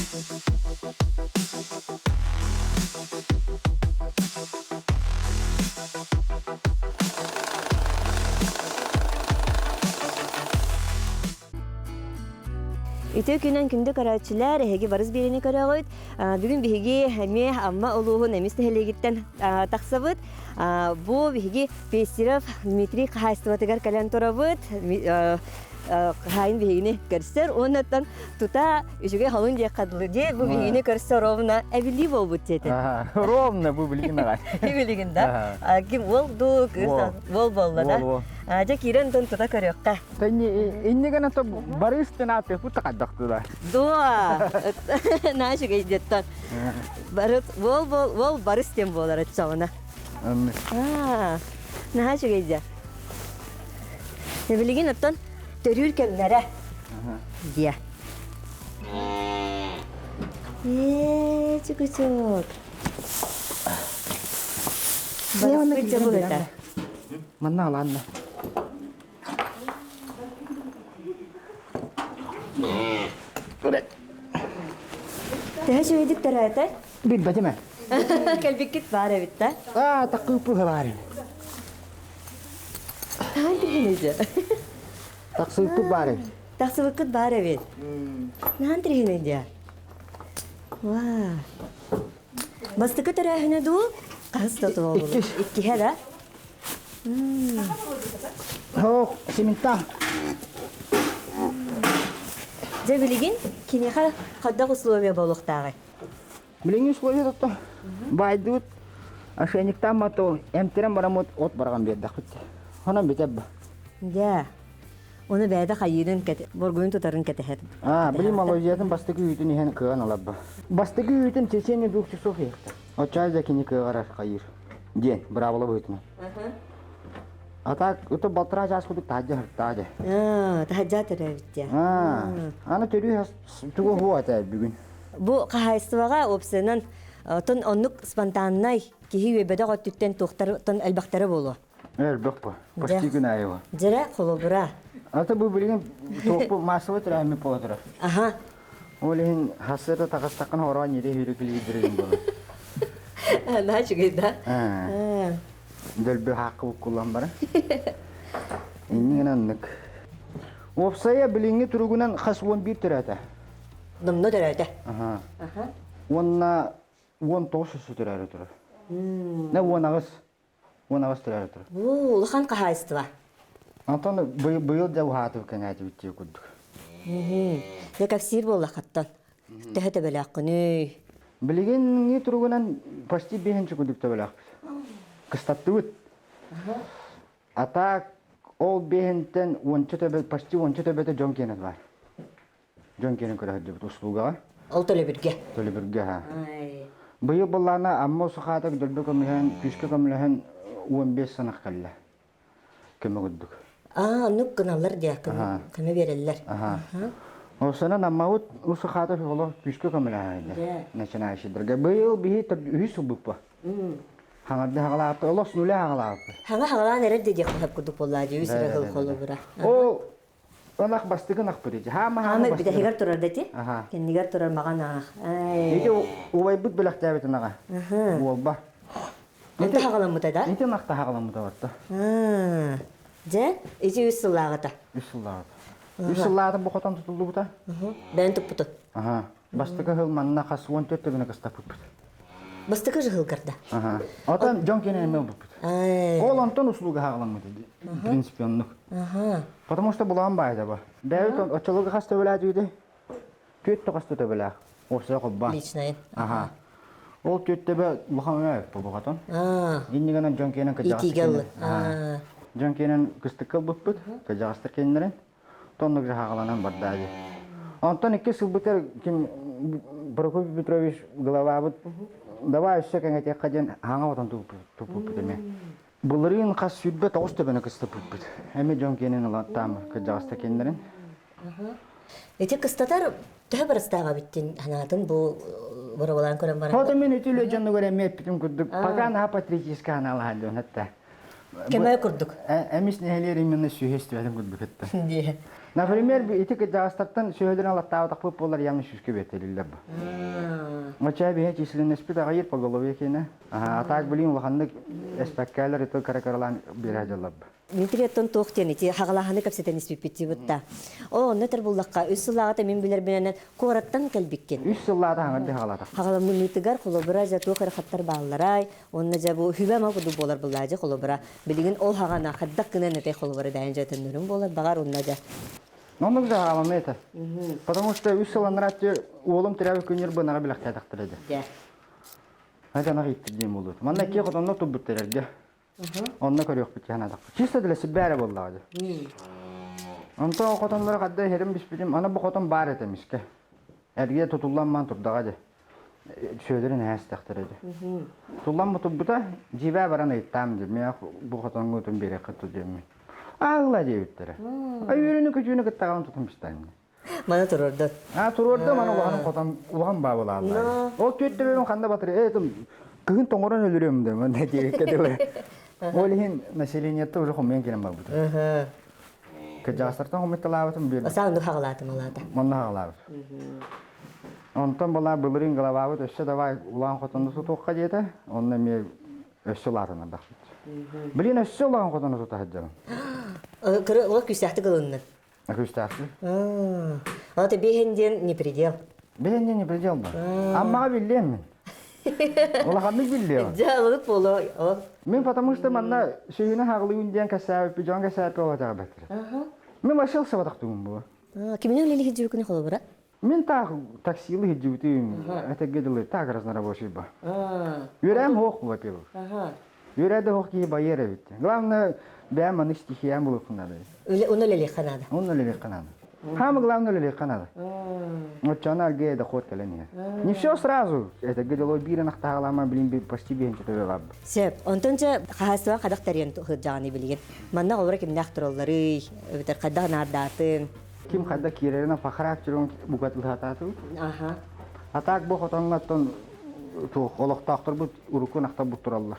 Ите күнен күнді карачылар әге барыз берені карағыд. Бүгін бігі әме амма олуғын әместі әлегіттен тақсабыд. Бұ бігі Пестеров Дмитрий Қайстыватығар кәлен тұрабыд. Қайын бігіне көрсер. Онаттан тұта үшіге қалын де қадылы де бұ бігіне көрсер ровна әбілі бол бұд деді. Ровна бұ білігін ағай. Білігін да? Кім ол ду көрсер? Ол болла да? Жа кирен тон тұта көріққа. Иннеген ато барыстын аты бұта қаддақты да. Дуа! Нашы гейдеттен. Ол барыстен болар атшауына. Нашы гейде. Білігін оттан төрір кәмнәрі. Дия. Чүк-чүк. Барыстын жабыл өті. Манна аланна. Тәші өйдік тәрі әті? Бит бәтіме? Кәлбеккет бар әбітті. Тақы ұпығы бар. Таң түрген өйді? Тақсы ұпығы бар. Тақсы ұпығы бар әбет. Наң түрген өйді? Бастықы түрі әхіне ду? Қағыз тұты болу. Икки хәді? Хоқ, сементта. Жа білеген, кенеға қаддақ условия болуқтағы? Білеген условия тұтты. Байды ұт, ашайниктан мату, әмтерен барамут от барған берді құтты. Онан бетеп ба. Да. Оны бәді қайырын кәті, боргойын тұтарын кәті әді. Білім алуызиятын бастығы үйтін ехен кыған алап ба. Бастығы үйтін течені бүк часов еқті. Отчай да кені кығарар қайыр. Ден, бравылы бұйтыны. Атак, ұты балтыра жас құдық тәжі хырттады. Тәжі түрі бітті. Аны түрі түгі хуа әтәр бүгін. Бұ қағайыстываға опсынан тон оннық спонтаннай кейі өйбеді ғоттүттен тоқтарын әлбақтары болу. Әлбақ ба, пасти күн айыва. Жәрі қолу бұра. Аты бұл білген тоқпы масывы түрі әмі пола тұрар. Аха. Ол ең хасырды тағыстақын орға нере үйрекілі едіреген болу. Наға жүгейді. Дөлбі хақы бұқ құлан бары. Еннен аннық. Опсая біліңі тұрғынан қас 11 түрі әті. Нұмны түрі әті. Онна 19 түрі әрі тұрыр. Не 10 ағыз түрі әрі тұрыр. Бұл ұлыған қағайыстыва. Антон бұйыл жау хаты бүкен әті бітте күдік. Дек әфсир болы қаттан. Тәхеті бәлі аққыны. Білігеніңі тұрғынан пашти 5-ші күдікті бәлі ақпыз. Кыстатты өт. Ата ол 5-тен пашти 10 төбеті жон кенет бар. Жон кенет көрі өт ұсылуға. Ол төлі бірге. Төлі бірге, ха. Бұйыл бұллана амма ұсы қатық дөлбі көмілген, күшкі көмілген 15 санақ кәлі. Көмі күдік. Нүк қыналар де, көмі берелілер. Осынан амма ұсы қатық олы күшкі көмілген. Нәшін айшыдырға. Бұйыл бейі үйі сұлбық ба. Хаңарды хағалапты, олос нуле хағалапты. Хағалан әрі де қылып күдік болады, өсірі қыл қолы бұра. Ол, онақ бастығын ақ біреді. Хамыр біде хегар тұрар дәте? Кендігер тұрар маған ағақ. Неге олай бұд біліқ дәбетін аға? Ол ба. Онта хағалан мұта да? Нете нақта хағалан мұта бартты. Жа, езі өз сыллағыта? Өз сыллағыта. Өз сыллағыта бұқатан тұтылды бұта? Бән тұп бұты. Бастығы ғыл манына қасы 14 түгіні қыстап бұт. Бастығы жығыл кірді? Отан жон кенен емел бұт. Ол онтан услуга хағалан мұты. Принципе оннық. Потому что бұлан байды ба. Бәйіт очылығы қас төбілі әдейді. Көтті қас төбілі. Осы құбба. Личнайын. Ол төттебе бұқан өйіп бұл бұқатын. Еннігінен жон кенен Итигел. Жон кенен күстіккіл бұт бұт. Кәжағыстыр кенлерін. Тоннық жағаланан бардады. Онтан 2 сыл бұтер Прокопий Петрович голова бұт. Давай все как эти ходен, аңа отан тупу бітеме. Бұлырын қас сүйтбе тоғыз төбені кісті бұт. Әме жон кенен там кәжағыста кенлерін. Эти кыстатар төһө барыстаға биттин ханатын бұл бұрабалан көрін барам. Хота мен өтілі жонны көрем еппітім күрдік. Пагана патрикийска аналы халден хатта. Кемай күрдік? Әмес нәхелер именно сүйестіп әдім күрдік хатта. Например, ити кыжагастартан сөйдөрүн алаттаабы такпып болар ямны сүскө бетелилер бу. Мача бие числен спида гайыр по голове кене. А так билин улаханды эспеккалер ито каракарлан биражалар. Митриеттон тоқтен ити хагалаханы капсетен испиппити бутта. О, нетер буллакка үссүлагата мен билер менен кораттан калбиккен. 3 жылларда хаңырды хагалата. Хагаламны митигар холобра жа тохер хаттар бааларай, онна жабу хүбә макуду болар буллажы холобра. Билген ол хагана хаддак кына нете холобра дайын жатыннырын болар багар онна жа. Номер да халамета. Потому что 3 жылдан ратчы олым тирәбе күнер бынага билек тадактырды. Да. Хәтта нагы иттидем булды. Манда ки котонно туббутерде. Онна көрөк бит яна да. Чисто деле сибәре булды. Онто котонлар кадда херем биспидим. Ана бу котон бар этемиске. Эрге тутулганман турдага же. Сөйлөрүн әс тактырды. Туллан бу туббута жибә бараны иттам деп. Мен бу котонго тун бере кытты дем. Алла дебиттер. Ай үрүнү көчүнү кыттаган тутумстан. Мана турорду. Турорду мана улаган котон улаган бабыла алла. О көттөбөн канда батыр. Кыгын тоңорон өлүрөм деп. Мында дегекеделе. Олин населението уже хомен келем бар бут. Кыжастартан хометталабытым бир. Асанды хагалатым алата. Монна хагалабыт. Онтон бала былырын галабабыт өссө давай улан котонду сутукка жете. Онна ме өссө латына да. Билин өссө улан котонду сутахаджам. Кыры ола күсәхти кылынны. Акустасы. Ата бехенден не предел. Бехенден не предел бар. Аммага билем мен. Улаханны билем. Жалык боло. Мен потому что манна сөйүнө хаглыын ден касабы пижон касабы олатага бетер. Мен машил сабатактым бу. Кимнен лили хиджүкүнү холобра? Мен таксилы хиджүтүм. Это геделе так раз на рабочий ба. Юрем хох, во-первых. Юреде хох ки байер бит. Главное, бәм маны стихиям булып надо. Оны лили ханада. Он лили канада. Самое главное лили канада. Вот чана геда ход келение. Не все сразу. Это гедело бирен ахталама блин почти бен чөтөбөп. Сеп, онтонча хасыва кадактарен хыджаны билген. Манна олора кимне ахтыроллары, битер кадагына датын. Ким када киререна по характеру бугатыл хатату. Аха. Атак бу хотонгаттон ту олоктактыр бу урукун ахта бу тураллар.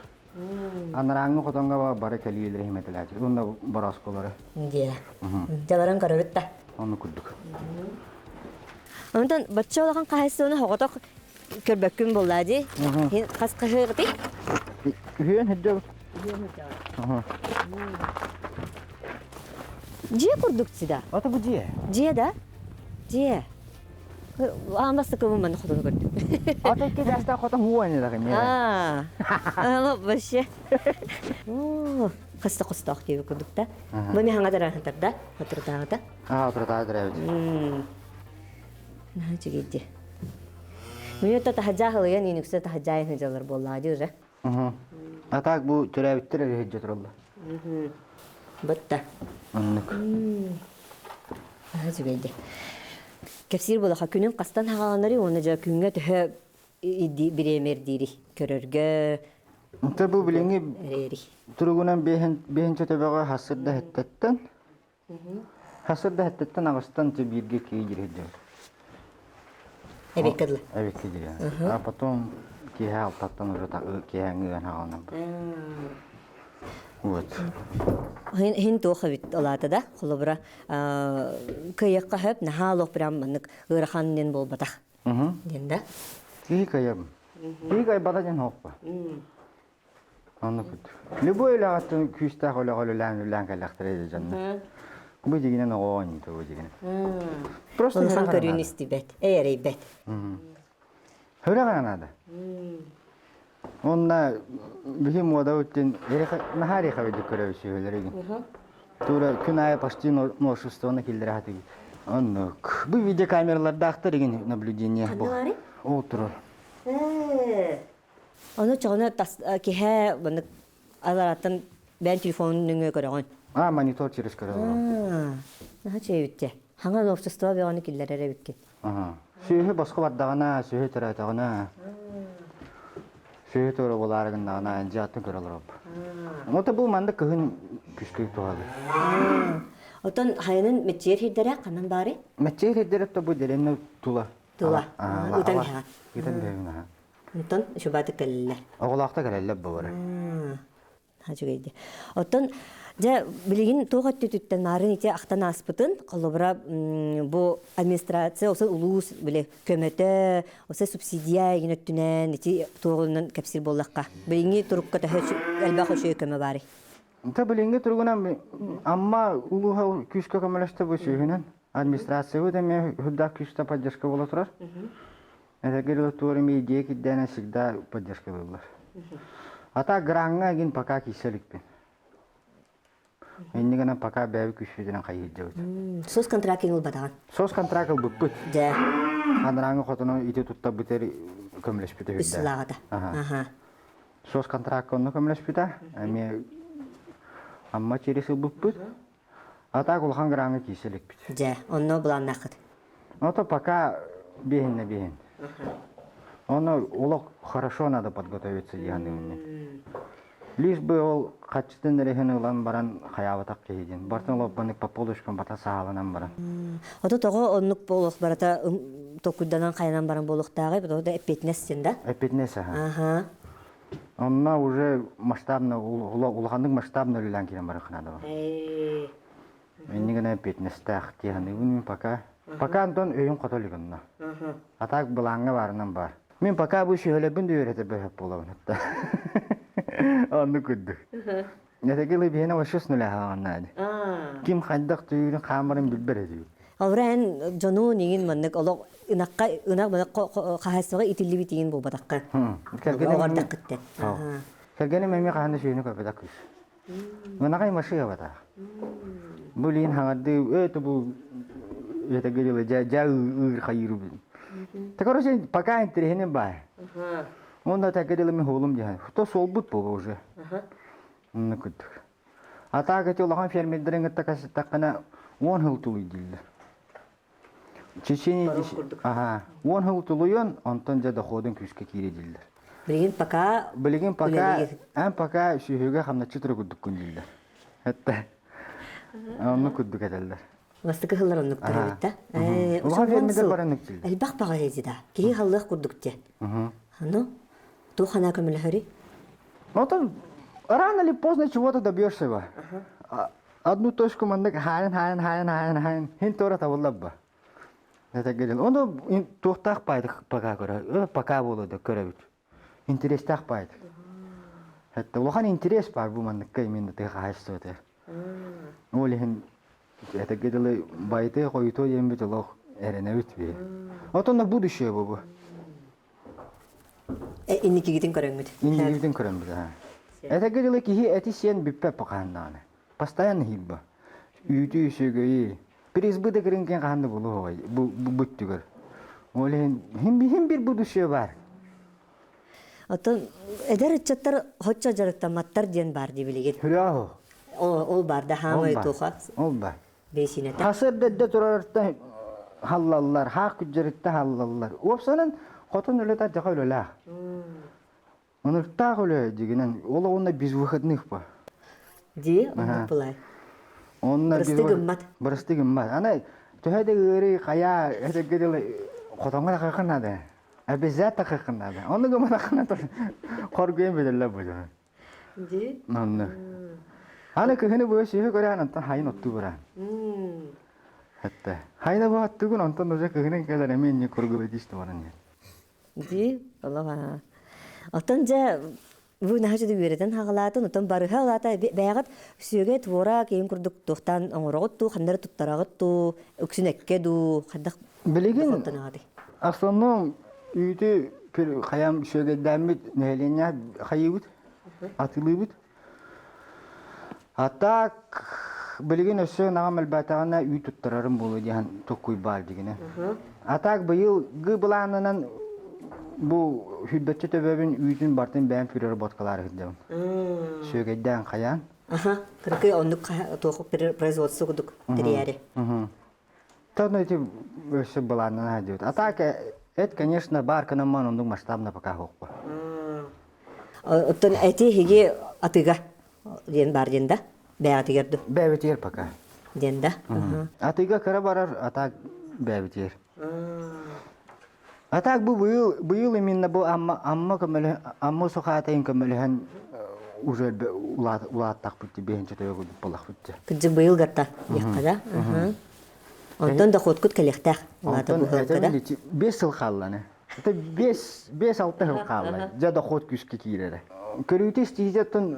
Анараңы хотонга бары келилер химетеләчи. Унда барас колары. Дия. Жаларан карабытта. Onu kurduk. Ondan batça olakan kahesini hoqotoq körbökkün bolladı. Qas qahırdı. Hüyen hecab. Ciye kurduk sida. Ata bu ciye. Ciye da. Ciye. Amasta kavun xodunu gördük. Ata ki dasta xotan huwa ne da kimi. Ama başı. Qasta diye kurduk da. Bu mi hanga daran tarda, oturda da. Oturda da. Ne çigidi. Minutta tahajahlı yani nükse tahajayın hıcalar bolladı ora. Atak bu türevittir heccat Allah. Batta. Anlık. Ne çigidi. Kefsir bulaqa günün qastan hağalanları onu ja künge tühe bir emer diri körörge. Tabu bilingi Eri. turugunan behen çötebeğe hasırda hettetten. Hasırda hettetten ağustan birge kiyir heccat. Evet kadlı. Evet kiyir yani. A потом kiha alttan уже так kiha ngıgan hağalan. Вот. Hin toxavit olata da xulubra kıyaqqa hep nahalok biram manık ırxannen bol bataq. Denda. Кикаям. Кикай бадаjan хоппа. Аннакут. Любой лагатын күстах ологолулан калактырды жанна. Bu jigine noğon to bu jigine. Просто Olsan körünüsti bet. Eğeri bet. Höre ganada. Onna bihim moda utin nahari khavid köröv şeyleri. Tura kunaya почти noşustona kildire hati. Annak. Bu video kameralarda aktarıgın наблюдение bu. Oturur. Onu çoğuna kihe bunu alaratan ben telefonunu görüyorum. Monitör через köröv. Naha çevitte. Hangi общество ve onu killere bitkin. Sühü başka baddağına, sühü tarafına. Sühü toru bolargına, jatın körölür. Mota bu manda kıhın küskü toğalı. Oton hayının metçer hirdere kanan bari? Metçer hirdere de bu derenne tula. Tula. Utan ha. Utan devina. Oton şubatı kelle. Oğlakta gelelle bu var. Ha çögeydi. Oton Жа билигин тоға түттен нарын ите ақтан аспытын, қолыбыра бу администрация, осы улус биле көмөтө, осы субсидия егін өттінен, ити тоғынан кәпсір боллаққа. Билинги тұрыққа әлбақ өшөй көмө бары. Та билинге тургунан амма улуха күскө көмөлөстө бу сүйүнөн администрация да мен худда күстө поддержка боло турар. Это говорило тури ми идея киддена всегда поддержка была. А так гранга гин пока киселикпин. Иннигана пока бәби күшүдөн кайып жабыт. Сос контрактын ул батаган. Сос контракт буппут. Да. Анранга хотоно ите тутта битер көмөлөшпүтө хүддө. Үслагада. Аха. Сос контракт онно көмөлөшпүтө. Эми амма череси буппут. А так улхан гранга киселикпит. Да, онно булан нахыт. Ну-то пока бегин. Оно улок хорошо надо подготовиться дегенде. Лишь бы ол качтын рехен улан баран хаябатак кейден. Бартын лоппанык по полушкам бата сааланан баран. Ото того оннук болук барата токуданан каянан баран болуктагы, бото да эпетнестен да. Эпетнес, Ага. Онна уже масштабно улхандык масштабно лилан кирен барахнада. Эннигene эпетнестах дегенде пока Антон өйүн котолигонна. А так булаңга барынан бар. Мен пока бу шөйлөбүн дүйрөтө бөп болобун атта. Анны күддү. Нетегеле бена вашыс нула ханнады. Ким хаддак түйүн камырын билбереди. Аврен жону нигин маннык олог ынак бана кахасыга итилли битигин бу батакка. Кергене кытты. Кергене меми каханда шүйүнү көпөдак күс. Мынагай машия бата. Булин хагады өтө бу это говорила жа хайру. Так короче пока интересно ба. Он да так говорила ми холум жа. То солбут бу уже. Ну кут. А так эти улахан фермерлерин такана 10 жыл тулуй дилди. Чечени ага 10 жыл тулуйон онтон жа доходун күскө кире дилди. Билигин пока пока шүйгө хамна чытыр күдүк күн дилди. Хатта onu kudduk ederler. Вастык хыллар оннук тарабытта. Улахан фермерлер бараннык дилди. Элбак бага хезида. Кири халлык курдукте. Ну, то хана көмөлөри. Вот рано или поздно чего-то добьешься. Одну точку мандак хайн. Хин тора тавыллабба. Это говорил. Он тухтах пайдык пока көрө. Пока болоду көрөбүт. Интерес так пайд. Это улахан интерес бар бу мандакка именно ты хайстыты. Олehen это говорил байты който ембит улах эренебит бе. Вот он на будущее бу. Инники гитин көрөңмүт. Инники гитин көрөңмүт. Это говорил ки эти сен биппе покандан. Постоянно хилба. Үйдү сөгөй. Переизбыток рынкен канды болу. Бу бүттүгөр. Олehen хим бир будущее бар. Отон эдер чаттар хочча жарыктаматтар ден бар ди билеген. Хүрөө. Ол бар да хамай тоха. Ол бар. Бесине та. Хасырда турарта халлаллар, хак жүрүттө халлаллар. Опсанын хотун өлөтө жакылыла. Оны тагылы дегенен ол онда без выходных ба. Ди, булай. Онна Брыстыгыммат. Ана төһәдә гыри кая это гыдылы хотоңга хакынады. Обязательно хакынады. Оны гымана хакынады. Коргуем бедерләп бу. Ди. Нанны. Ана көхөне бу шеһе көрән антан хайын отту бара. Хәтта. Хайда бу аттыгын антан үзе көхөнен келер мен не коргулы диште баран. Ди, Аллаха. Отон жа бу нахажды береден хагалатын отон барыха алата бәягат сөйгө твора кийин курдук тохтан оңороготту хандар туттарагытту өксүнекке ду хадак билеген основном үйдө хаям сөйгө дамит неленя хайыбыт атылыбыт. А так билеген өсө нагам албатагана үй туттарарым болу деген токуй бар дегене. А так быйыл гыбланынан бу хүдбәтче төбөбүн үйдүн бартын бәм фирер боткалары хиддем. Сөйгөдөн каян. Кыркы оннук тоху производство кудук терияре. Тадно эти өсө буланына хадет. А так это, конечно, бар канаман ондук масштабна пока хокпа. Оттон эти хиги атыга ден бар денда. Бәятигерду. Бәбетер пока. Денда. Атыга кара барар, а так бәбетер. А так бу быйыл именно бу амма көмөлө амма сохатайын көмөлөһөн уже улааттак бутти бенче төгө болак бутти. Кыджы быйыл гата яккада. Онтон да хоткут келехтах. Улата Антон быгылкада. это 5 жыл калланы. Это 5-6 жыл каллы. Жада хот күскө кирере. Көрүтүс тижеттен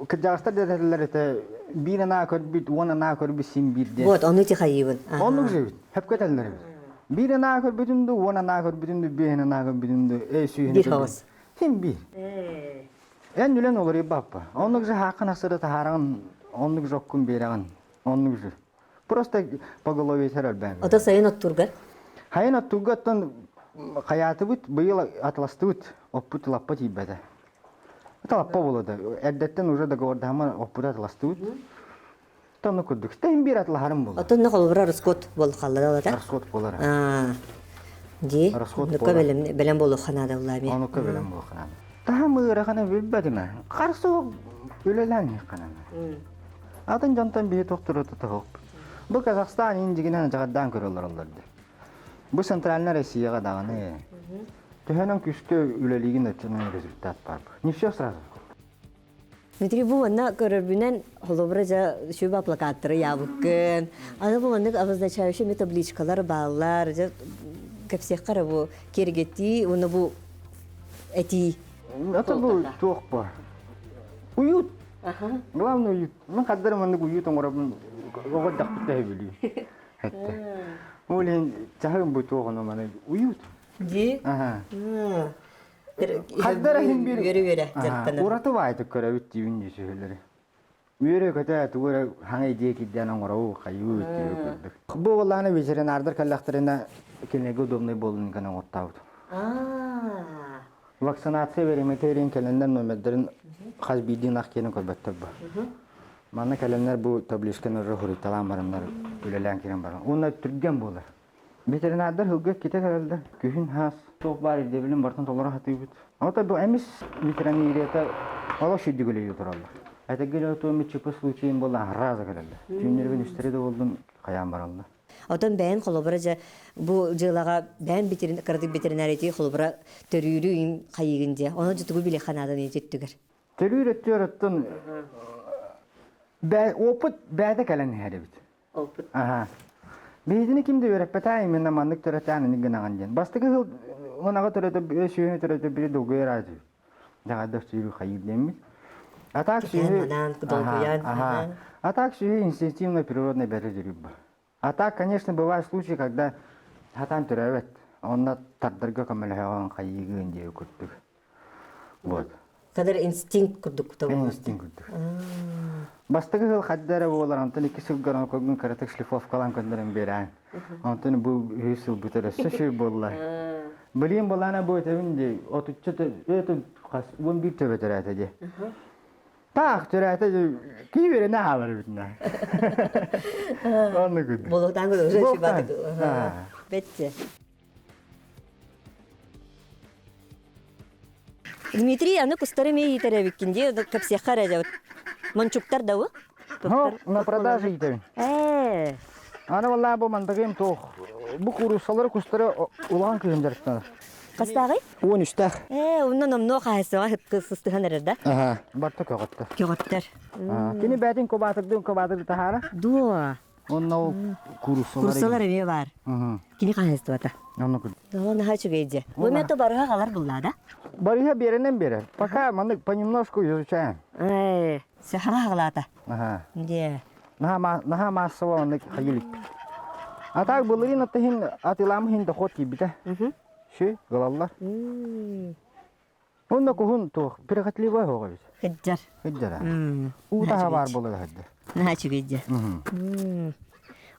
кыжагастар дедерлер это бирана көрбүт, онана көрбүт син бирде. Вот, оны ти хайыбын. Онук жебит. Хеп кетелер. Бирана көрбүтүндү, онана көрбүтүндү, бирана көрбүтүндү, сүйүнү. Бир хавас. Хим бир. Эн үлен олар баппа. Онук же хакын асыры тахарагын, онук жоккун берагын, онук же. Просто по голове сарал бен. Ото сайын оттурга. Хайын оттугаттан каяты бут, быйыл атласты бут, оппут лаппа тибеде. Это лаппа болоду. Эддеттен уже договорда хама оппут атласты бут. Тону курдук. Стейн бир атлахарым болду. Ото на холбра раскот бол халлада да. Расход болар. Ди. Расход Нука болар. белем болу ханада улами. Онука белем болхана. Тахамы рахана билбедиме. Карсы өлелен канана. Атын жантан бие токтуру тутук. Бу Казахстан индигинен жагадан көрөлөр аларды. Бу Центральная Россияга даганы. Төһөнөн күскө үлелигин өчөнөн результат бар. Не все сразу. Дмитрий бу анна көрөрбүнен холобра жа шуба плакаттары ябыккын. Аны бу анны обозначающий табличкалар баллар жа кепсех кара бу кергети, уну бу эти. Это бу тох бар. Уют. Главное уют. Мен каддар мен уют оңорабын. Ого дакпытай били. Хетте. Олен чахын бу тогоно мен уют. Ди. Каддар хим бир. Görü жактана. Ураты байды көрөбүт дибин десөлөр. Үйрө көтө тугура хаңай декиден оңороо кайуу өттүрүп. Бу баланы ветеринардар каллактарына кенеге удобный болдун гана оттабыт. Вакцинация береметерин келендер номердерин хазбидин аккенин көрбөттөр бар. Мана келендер бу табличканы рохуриталан барымдар үлелен керен бар. Уна түрген болар. Ветеринардар хылга кете келди. Күхүн хас топ бар иде билим бартан толора хатыбыт. Ата бу эмис ветеринарията ала шүдүгөлөй туралар. Айтагел отомит чипы случайын болду раза келди. Түннөргөн үстерде болдун каян баралды. Отон бәйін холобра жа бу жылага бәйін ветеринарити холобра төрүрү ин кайыгынде. Оны жутугу биле ханадан жеттүгөр. Төрүрөттөр оттон опыт бәдә кәлән хәрбит. Опыт. Бейдini kimde öğretmedi men manlık töreteni nignagan den. Bastığı hıl onaga törete şöyle törete biri dogu eradı. Daga da sürü hayır demiş. Атак все инстинктивно природно берет рыба. А так, конечно, бывают случаи, когда хатан тюревет, он на тардырга камелхаван хайыгын деу курдук. Вот. Кадар инстинкт курдук то. Инстинкт курдук. Бастыгы хыл хаддара болар, антон iki сылган когун каратык шлифовкалан көндөрөн берен. Антон бу хысыл бүтере сөшү болла. Билим болана бу тевинде отуччу это кас 11 төбөтөрөтө де. Так, төрөтө ки бере на алар бүтүнө. Анны күдү. Болоктан көдө өшө баты. Бетте. Дмитрий, аны кустары ме итеребиккинде, капсехара да. Манчуктар да вы? На продаже итебин. Аны валла бу мандагым тох. Бу курусалар кустары улан кыйындырыптыр. Кастагы? 13-тах. Унан намно хайсага кыстыган эрдә. Барта көгөттөр. Көгөттөр. Кини бәтин кобатырды тахара. Дуа. Онно курусалар. Курсалар эме бар. Кини хайсты бата. Аны күл. Давана хачу гейде. Бу мето барга калар буллада. Барыга беренен бере. Пока мы понемножку изучаем. Сахара халата. Де. Наха массово он хаилик. А так булырин атхин атилам хин дохот кибите. Ши, галаллар. Онно кухун тох перехотливый хогабит. Хеджар. Хеджара. Ута бар болы хеджар. Нахачу гейде.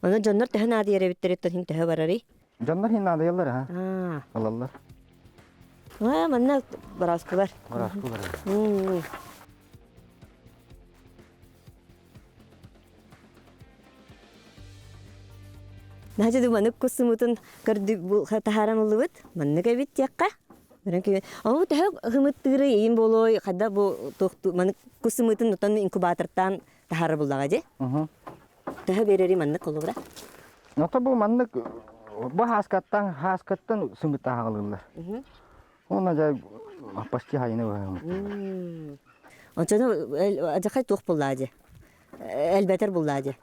Оны жоннор тахана диере биттереттен хин таха барари. Жоннор хин надыялар ha. Галаллар. Манна бараскулар. Бараскулар. Нахачу манык кусумутун көрдү бу тахаран улыбыт. Маннык эбит якка. Беренки, ау тах хымыттыры эйин болой, када бу токту манык кусумутун отон инкубатордан тахары булдага же. Тах берери маннык улыбыра. Нота бу маннык бу хаскаттан сымыт тахалылар. Она же почти хайны. Ончаны ажакай тух буллади. Элбетер буллади.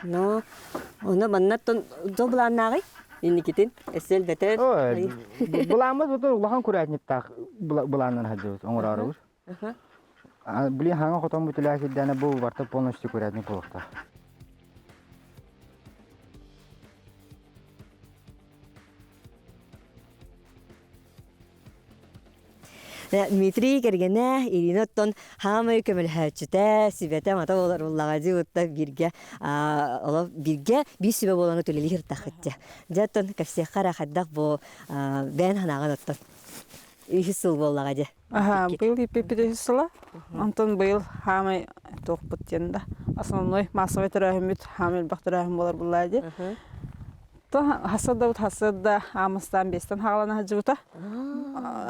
Но оны маннаттан добланнагы. Инникитин эсел бетер. Ой, буламыз бутур улахан күрәтнип так буланнан хаҗыбыз, оңрарыбыз. Биле хаңа хотон бутуласы дәне бу барта полностью күрәтнип булыкта. Дмитрий кергене Ириноттон хамы көмөлһәчүтә сибәтә мата болар уллагаҗы утта бирге ола бирге бис сибә боланы төлели хиртахытты. Жаттан кәфсе кара хаддак бу бән ханаган оттон. Ихсул боллагаҗы. Был ипепедесла. Антон был хамы тохпуттенда. Основной массовый терахимит хамил бахтерахим болар буллади. Хасада амастан бестен хагалана хаҗута.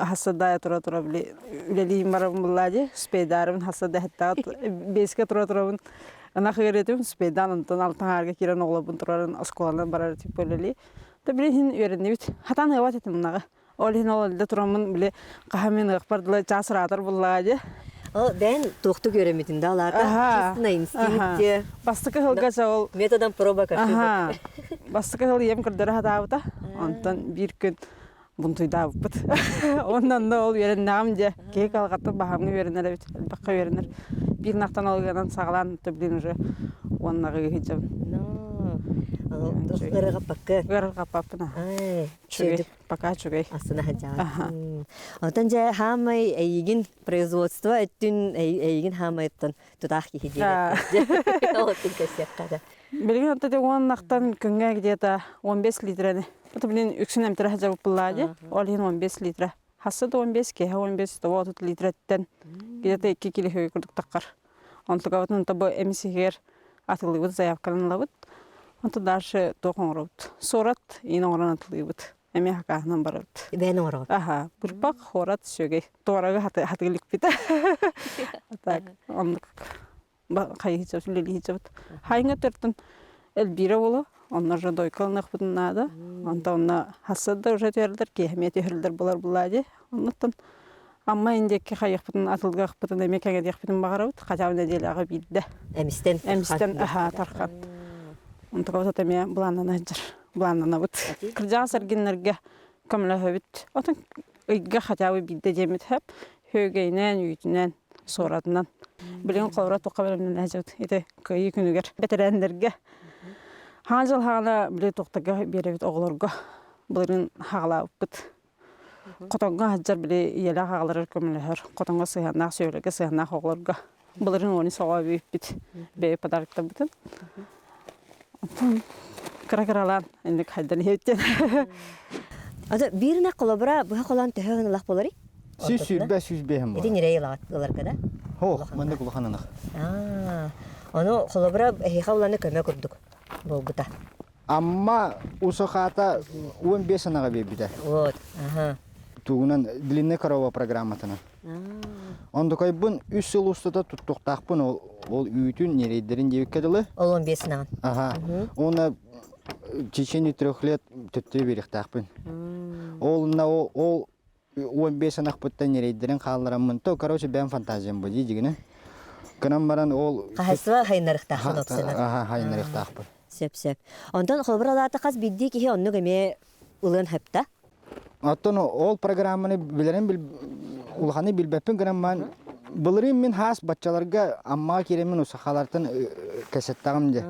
Хасада тура биле үлелим барам буллади. Спейдарым хасада хатта беске тура ана хәйретим спейдан антон алтанга кирен оглабын турарын асколандан барар тип белели. Та биле хин өренне бит. Хатан хават этимнага. Ол хин олда турамын биле кахамин гыпардылы часыратыр буллади. О, бән тохту көрөмүтүндө аларда. Чистый инстинкт. Бастыкы хылгача ол Методан проба кашып. Бастыкы хыл ем кырдыра хатабыта. Антон бир күн бунтуйда бут. Ондан да ол берен намже кек алгатты бахамны беренер бит. Бакка беренер. Бир нактан алгандан саглан төблин уже оннагы хижам. Ырыга пакка. Гырга папна. Чөйдүк Пока чугай. астына хаҗа. Онтан же хамай эйгин производство эттүн эйгин хамайттан тутах кихиди. Ол тинкәсәккә. Билген атта он нактан күнгә где-то 15 литраны. Это блин үксен эмтер хаҗа буллади. Ол 15 литр. Хасыда 15 ке 15 то 30 литраттан где-то 2 кило хөй курдук таккар. Онтугавытын табы эмсигер атылыбыт заявканы лабыт. Онту дальше тохонрот. Сорат иноран атылыбыт. Эме хакаһынан барат. Бән орот. Бурпак хорат сөгей. Торага хатылык бит. Так, он кайыч лили хичат. Хайнга тертен элбира боло. Оннар же дойкалнак бутнада. Антонна хасада уже терлер кехмет терлер булар булади. Оннан Amma indeki hayıqpıtın atılgaqpıtın emekenge diyaqpıtın bağırabıt. Qacavın edeliağı bildi. Emisten. Emisten tarqan. Ontuqa vata teme bulandan ajır. Bulandan abıt. Kırcağı sarginlerge kömle höbüt. Otun ıйга qacavı bildi cemit hep. Högeynen, üytünen, soradından. Bilin qavra toqa verimden ajıt. Ete köyü günüger. Beterenlerge. Hanjıl hağla bile toqtaga berebit oğlarga. Bulарын hağla uppıt. Qotonga hajar bile yela hağlarır kömülür. Qotonga sığanaq söylege sığanaq oğlarga. Bulарын onu soğa bit. Be padarıkta bütün. Kara-karalan endik haydan heyetten. Ада бирне колобра бу колан төһөн лах болары. Süs behem var. Эти нерей лар када. Ho, mende kulağananıq. Аны колобра хихауланы көмө көрдүк. Болбута. Amma usaqata 15 sanaga bebide. Вот. Тугунан длинный корова программатына. Ондукай бун 3 жыл устата туттуктакпын ол үйтүн нерейдерин жебеккедилы. Ол 15 сынан. Оны в течение 3 лет төттө беректакпын. Ол 15 санакпыттан нерейдерин калдырамын. То, короче, бен фантазиям бу дигине. Канам баран ол Кахасва хайнарыктакпын опсына. Хайнарыктакпын. Сеп. Онтон колобраларда каз бидди ки онну геме улын хепта. Аттон ол программаны билерин улханы билбеппин грамман булырым мен хас баччаларга амма керемин усахалартын кесеттагым де.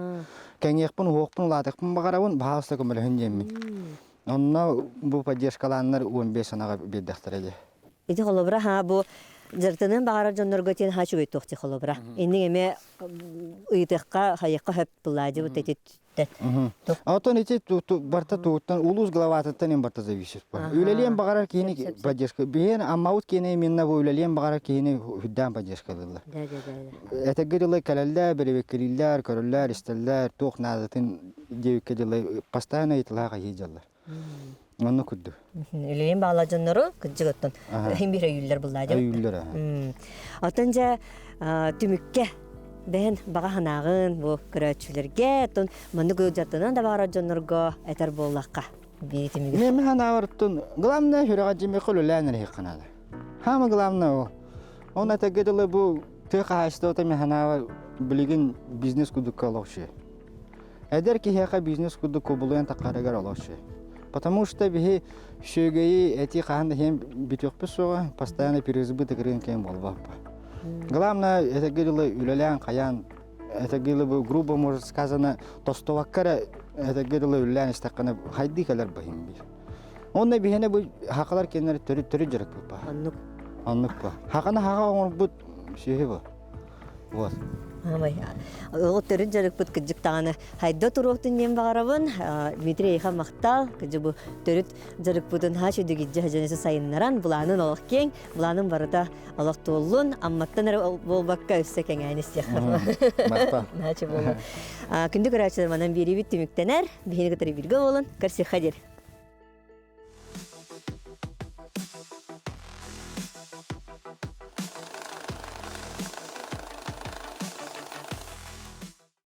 Кеңекпин уокпун латыкпын багарабын баалыста көмөлөн жемин. Онна бу поддержкаланнар 15 санага бердектерди. Эти колобра бу жартынын багара жоннорго тен хачугай тохти колобра. Эни эме ыйтыкка хайыкка хеп булади вот эти. Аттон эти барта туттан улус главатыттан им барта зависит. Үлелен багара кини поддержка. Бен амаут кини именно бу үлелен багара кини хүддан поддержка дылар. Это гырылы калалда беребеккилер, көрөллөр, истеллер, тох назатын дебеккилер постоянно итлага ежалар. Онны күддү. Үлелен багала жоннору кыжыгыттан. Хим бире үйлер булади. Үйлер. Атанжа түмүкке бен бага ханагын бу көрөчүлөргө тон мынды көжатынан да бара жонорго этер боллакка бетимиге. Мен ханавыртын главное хүрага жеме кылыланыр хиканада. Хама главное ол. Он это геделе бу Тык хаштота механава билигин бизнес кудукка лоши. Эдер ки хека бизнес кудукка булуян такарагар лоши. Потому что бихи шөгөйи эти ханда хем битөкпөсөга постоянно переизбыток рынка болбаппа. Главное это гылы үлелән каян это гылы грубо может сказано тостоваккара это гылы үлелән истаккана хайди калар бахим бир. Онда бихене бу хакалар кенер төрү жүрөк бупа. Анныкпа. Хакана хага он бут шеһе бу. Вот. Амай. Ол төрү жарык бут кыжык таганы хайда туруктун нем багарабын. Дмитрий ха мактал кыжы бу төрүт жарык бутун ха шүдүги жажанысы сайыннаран буланын олох кең, буланын барыда олох толлун, амматтан болбакка өссө кеңәйнис яхма. Маспа. Начы болу. Күндүк рачылар манан бери бит түмүктенер, бихини кытары бирге болун, кырсы хадир.